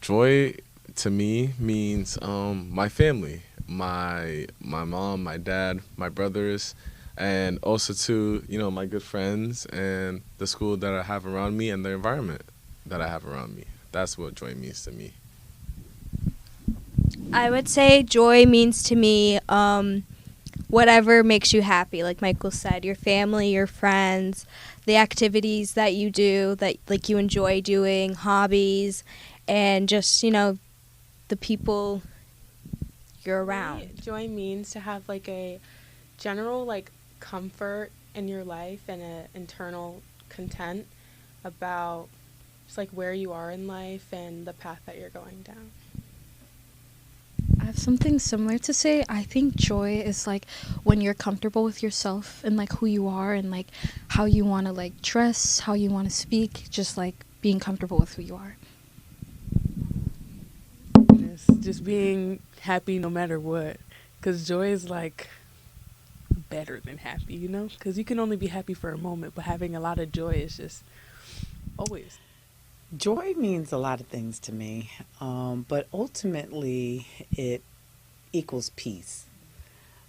Joy to me means my family, my mom, my dad, my brothers, and also to my good friends and the school that I have around me and the environment that I have around me. That's what joy means to me. I would say joy means to me whatever makes you happy. Like Michael said, your family, your friends, the activities that you do that like you enjoy doing, hobbies, and just the people you're Me, around. joy means to have like a general like comfort in your life and a internal content about just like where you are in life and the path that you're going down. I have something similar to say. I think joy is like when you're comfortable with yourself and like who you are and like how you want to like dress, how you want to speak, just like being comfortable with who you are. It's just being happy no matter what. Because joy is like better than happy, you know? Because you can only be happy for a moment, but having a lot of joy is just always. Joy means a lot of things to me, but ultimately it equals peace.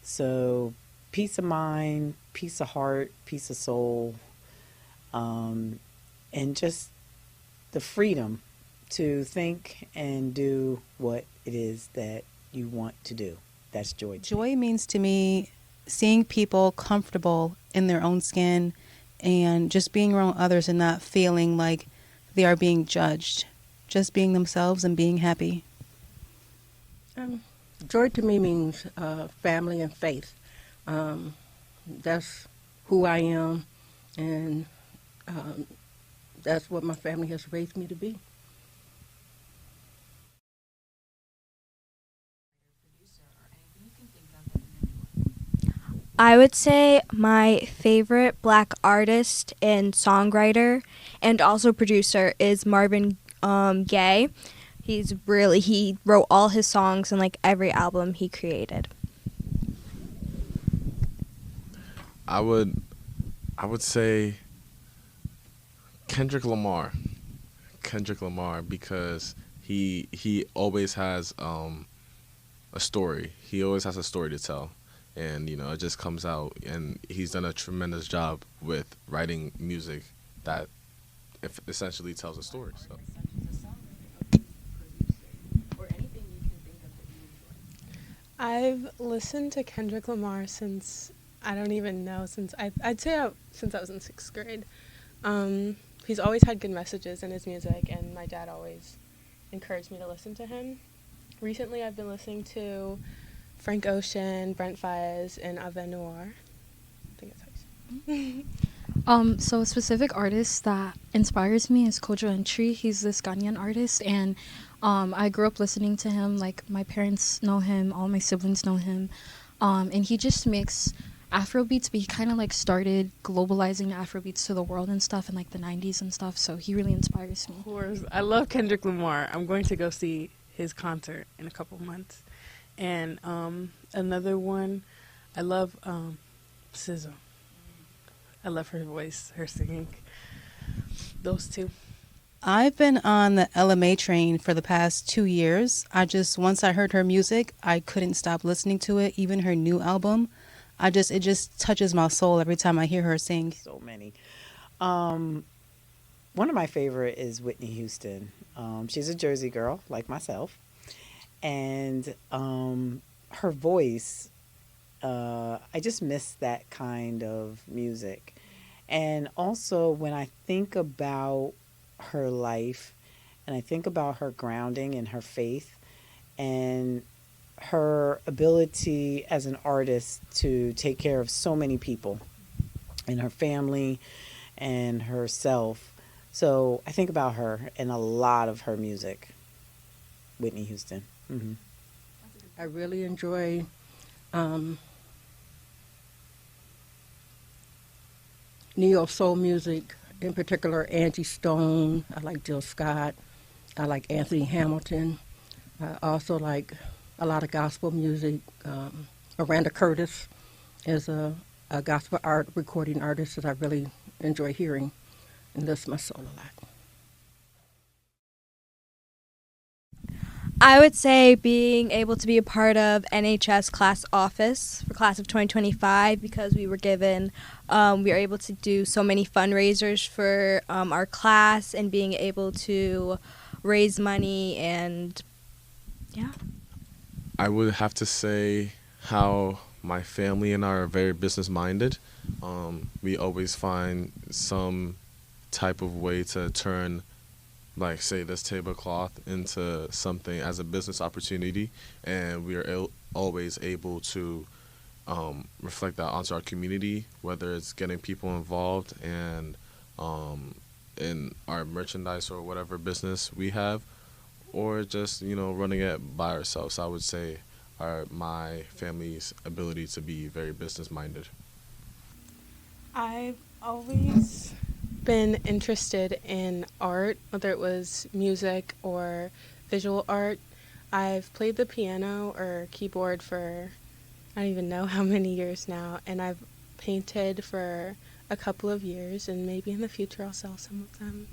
So, peace of mind, peace of heart, peace of soul, um, and just the freedom to think and do what it is that you want to do. That's joy to me. Joy means to me seeing people comfortable in their own skin and just being around others and not feeling like they are being judged. Just being themselves and being happy. Um, Joy to me means family and faith. That's who I am, and um, that's what my family has raised me to be. I would say my favorite black artist and songwriter and also producer is Marvin Gaye. He wrote all his songs and like every album he created. I would I would say Kendrick Lamar. Kendrick Lamar because he always has a story. He always has a story to tell, and it just comes out. And he's done a tremendous job with writing music that essentially tells a story. So I've listened to Kendrick Lamar since I don't even know since I'd say since I was in sixth grade. He's always had good messages in his music, and my dad always encouraged me to listen to him. Recently, I've been listening to Frank Ocean, Brent Faiyaz, and Ave Noir. I think that's how you say it. So a specific artist that inspires me is Kojo Entry. He's this Ghanaian artist, and I grew up listening to him. Like my parents know him, all my siblings know him, and he just makes Afrobeats, but he kind of like started globalizing Afrobeats to the world and stuff in like the 90s and stuff. So he really inspires me. Of course, I love Kendrick Lamar. I'm going to go see his concert in a couple months. And another one, I love SZA. I love her voice, her singing. Those two. I've been on the LMA train for the past 2 years. Once I heard her music, I couldn't stop listening to it, even her new album. It just touches my soul every time I hear her sing. So many. Um, One of my favorite is Whitney Houston. She's a Jersey girl, like myself, and her voice. I just miss that kind of music. And also, when I think about her life, and I think about her grounding and her faith, and her ability as an artist to take care of so many people and her family and herself. So I think about her and a lot of her music. Whitney Houston. Hmm. I really enjoy um, neo soul music, in particular Angie Stone. I like Jill Scott. I like Anthony Hamilton. I also like a lot of gospel music. Miranda Curtis is a gospel art recording artist that I really enjoy hearing and lifts my soul a lot. I would say being able to be a part of NHS class office for class of 2025 because we were given, we were able to do so many fundraisers for our class and being able to raise money and yeah. I would have to say how my family and I are very business minded. We always find some type of way to turn, like, say, this tablecloth into something as a business opportunity, and we are always able to reflect that onto our community, whether it's getting people involved and in our merchandise or whatever business we have, or just running it by ourselves. I would say my family's ability to be very business minded. I've always been interested in art, whether it was music or visual art. I've played the piano or keyboard for I don't even know how many years now, and I've painted for a couple of years, and maybe in the future I'll sell some of them.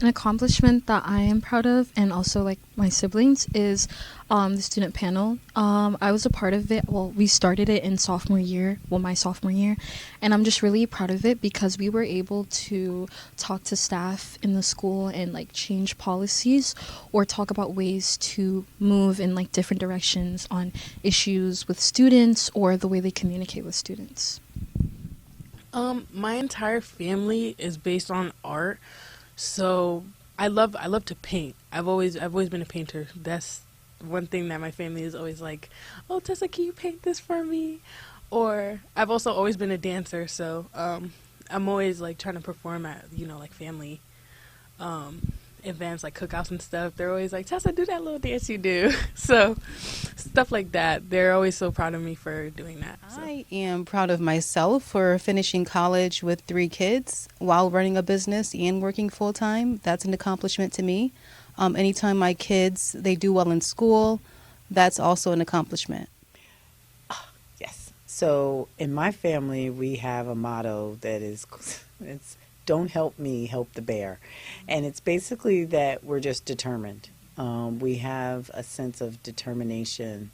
An accomplishment that I am proud of, and also like my siblings, is the student panel. I was a part of it. Well, we started it in my sophomore year, and I'm just really proud of it because we were able to talk to staff in the school and like change policies or talk about ways to move in like different directions on issues with students or the way they communicate with students. My entire family is based on art. So I love to paint. I've always been a painter. That's one thing that my family is always like, "Oh, Tessa, can you paint this for me?" Or I've also always been a dancer, so I'm always like trying to perform at like family events like cookouts and stuff. They're always like, "Tessa, do that little dance you do." So stuff like that. They're always so proud of me for doing that. So. I am proud of myself for finishing college with 3 kids while running a business and working full time. That's an accomplishment to me. Anytime my kids, they do well in school, that's also an accomplishment. Yes. So in my family, we have a motto that is, it's "Don't help me, help the bear." And it's basically that we're just determined. We have a sense of determination.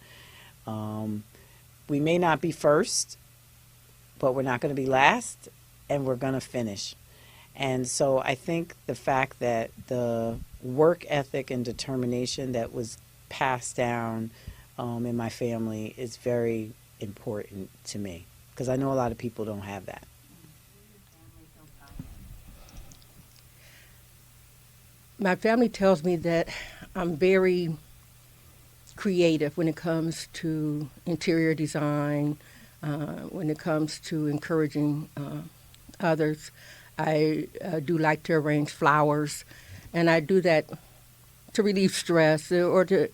We may not be first, but we're not going to be last, and we're going to finish. And so I think the fact that the work ethic and determination that was passed down in my family is very important to me, because I know a lot of people don't have that. My family tells me that I'm very creative when it comes to interior design, when it comes to encouraging others. I do like to arrange flowers, and I do that to relieve stress or to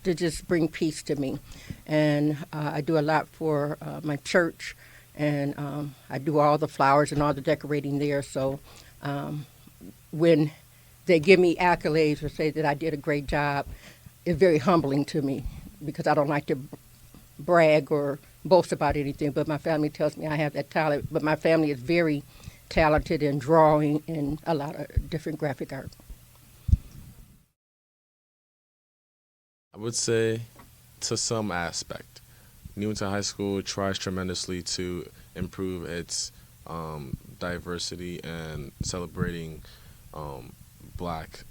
just bring peace to me. And I do a lot for my church, and I do all the flowers and all the decorating there. So when they give me accolades or say that I did a great job, it's very humbling to me because I don't like to brag or boast about anything, but my family tells me I have that talent. But my family is very talented in drawing and a lot of different graphic art. I would say to some aspect, Newington High School tries tremendously to improve its diversity and celebrating Black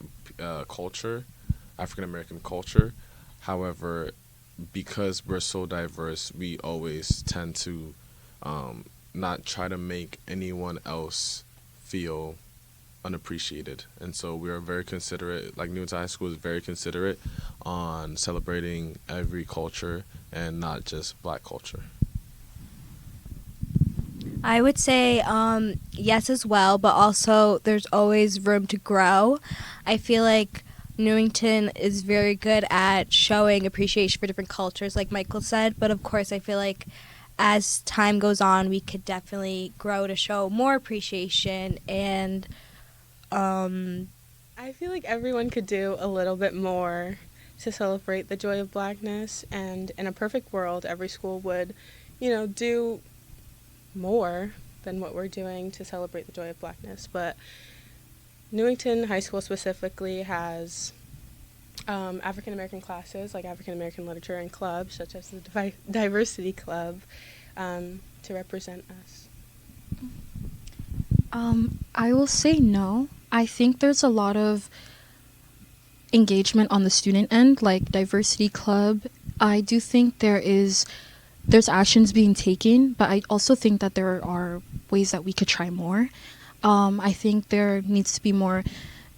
culture, African American culture. However, because we're so diverse, we always tend to not try to make anyone else feel unappreciated. And so we are very considerate, like Newington High School is very considerate on celebrating every culture and not just Black culture. I would say yes as well, but also there's always room to grow. I feel like Newington is very good at showing appreciation for different cultures, like Michael said, but of course I feel like as time goes on, we could definitely grow to show more appreciation and I feel like everyone could do a little bit more to celebrate the joy of Blackness, and in a perfect world, every school would, do more than what we're doing to celebrate the joy of Blackness. But Newington High School specifically has African American classes like African American literature and clubs such as the Diversity Club to represent us? I will say no. I think there's a lot of engagement on the student end, like Diversity Club. I do think there's actions being taken, but I also think that there are ways that we could try more. I think there needs to be more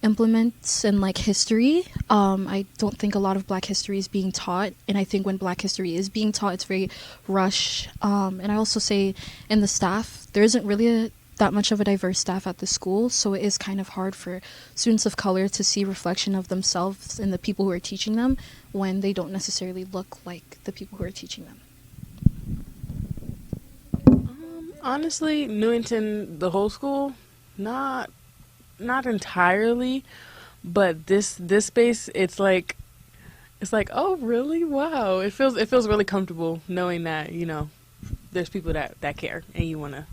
implements in like history. I don't think a lot of Black history is being taught, and I think when Black history is being taught, it's very rush. And I also say in the staff, there isn't really that much of a diverse staff at the school, so it is kind of hard for students of color to see reflection of themselves in the people who are teaching them when they don't necessarily look like the people who are teaching them. Honestly, Newington, the whole school, not entirely, but this space, it's like, oh really? Wow! It feels really comfortable knowing that there's people that care and you want to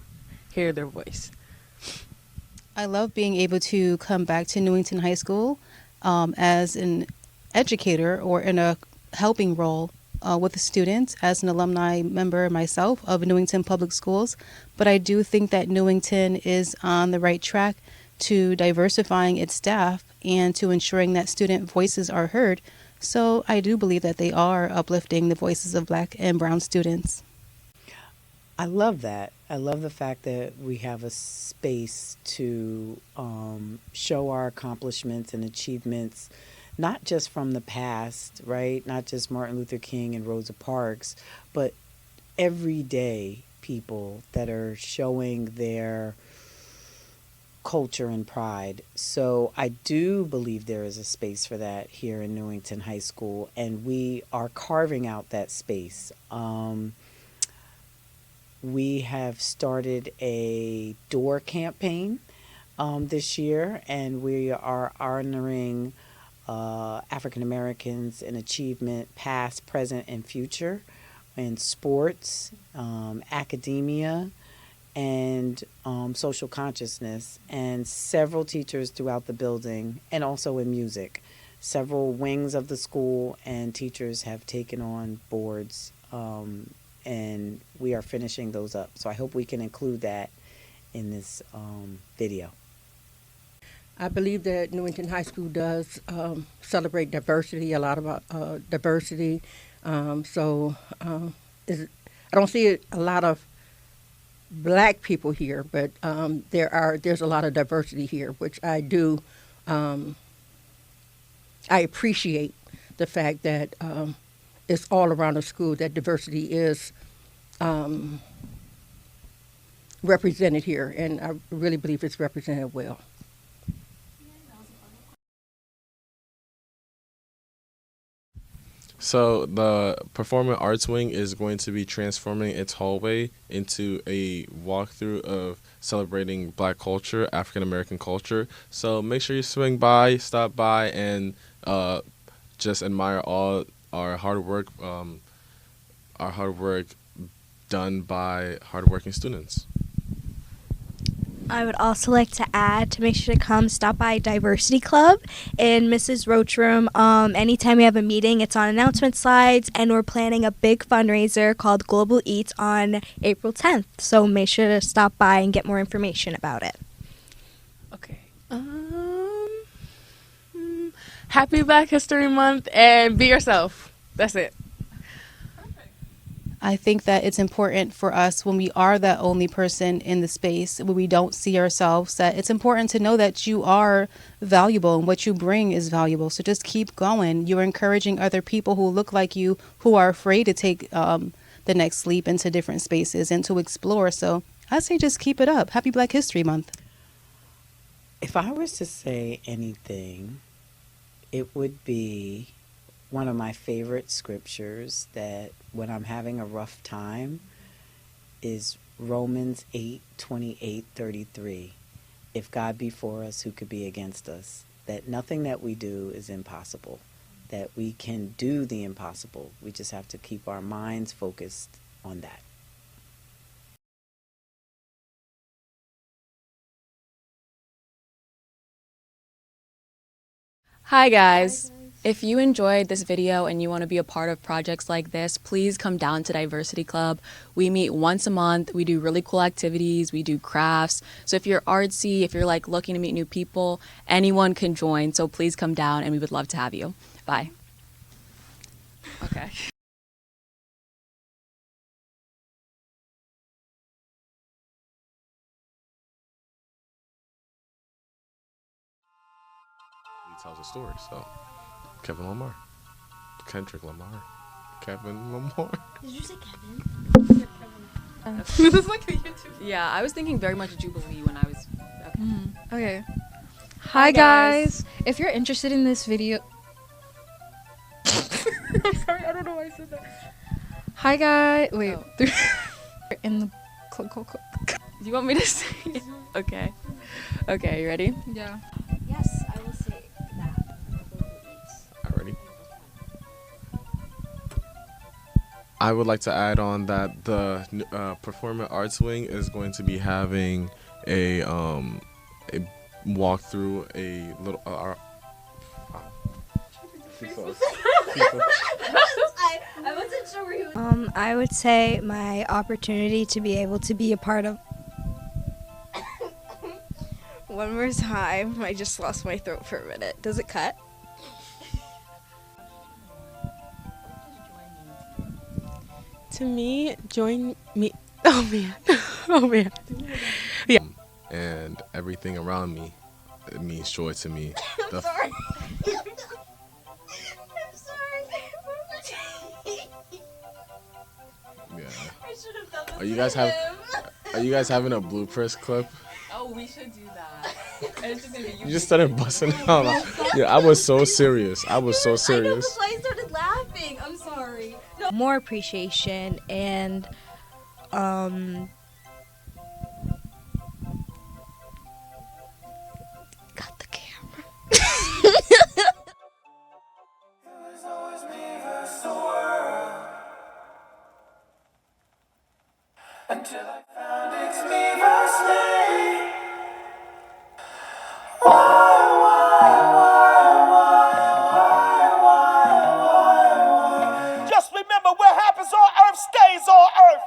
hear their voice. I love being able to come back to Newington High School as an educator or in a helping role with the students as an alumni member myself of Newington Public Schools. But I do think that Newington is on the right track to diversifying its staff and to ensuring that student voices are heard. So I do believe that they are uplifting the voices of Black and brown students. I love that. I love the fact that we have a space to show our accomplishments and achievements, not just from the past, right? Not just Martin Luther King and Rosa Parks, but everyday people that are showing their culture and pride. So I do believe there is a space for that here in Newington High School, and we are carving out that space. We have started a door campaign this year, and we are honoring African Americans in achievement past, present, and future in sports, academia, and social consciousness, and several teachers throughout the building, and also in music. Several wings of the school and teachers have taken on boards, and we are finishing those up. So I hope we can include that in this video. I believe that Newington High School does celebrate diversity, a lot about diversity. I don't see a lot of Black people here, but there's a lot of diversity here, which I do. I appreciate the fact that it's all around the school that diversity is represented here, and I really believe it's represented well. So the Performing Arts Wing is going to be transforming its hallway into a walkthrough of celebrating Black culture, African American culture. So make sure you swing by, stop by, and just admire all our hard work done by hardworking students. I would also like to add to make sure to come stop by Diversity Club in Mrs. Roach Room. Anytime we have a meeting, it's on announcement slides, and we're planning a big fundraiser called Global Eats on April 10th. So make sure to stop by and get more information about it. Okay. Happy Black History Month, and be yourself. That's it. I think that it's important for us when we are that only person in the space, when we don't see ourselves, that it's important to know that you are valuable and what you bring is valuable. So just keep going. You're encouraging other people who look like you, who are afraid to take the next leap into different spaces and to explore. So I say just keep it up. Happy Black History Month. If I was to say anything, it would be one of my favorite scriptures that when I'm having a rough time is Romans 8:28-33. If God be for us, who could be against us? That nothing that we do is impossible. That we can do the impossible. We just have to keep our minds focused on that. Hi guys. If you enjoyed this video and you want to be a part of projects like this, please come down to Diversity Club. We meet once a month. We do really cool activities. We do crafts. So if you're artsy, if you're like looking to meet new people, anyone can join. So please come down and we would love to have you. Bye. Okay. He tells a story, so Kevin Lamar. Kendrick Lamar. Kevin Lamar. Did you say Kevin? This is like a YouTube. Yeah, I was thinking very much Jubilee when I was. Okay. Hi guys. If you're interested in this video. I'm sorry, I don't know why I said that. Hi guys. Wait. In the. Do you want me to say it? Okay. Okay, you ready? Yeah. Yes, I will say that. Alrighty. I would like to add on that the Performing Arts Wing is going to be having a walkthrough, a little. I wasn't sure where he was. I would say my opportunity to be able to be a part of. One more time. I just lost my throat for a minute. Does it cut? To me, join me. Oh man. Oh man. Yeah. And everything around me, it means joy to me. I'm sorry. I'm sorry. Yeah. I should have done this. Are you guys having a bloopers clip? Oh, we should do that. You just started busting out. Yeah, I was so serious. I was so I know, serious. that's why I started laughing. I'm sorry. No. More appreciation and got the camera. Until I found it's me versus me. Just remember, what happens on earth stays on earth.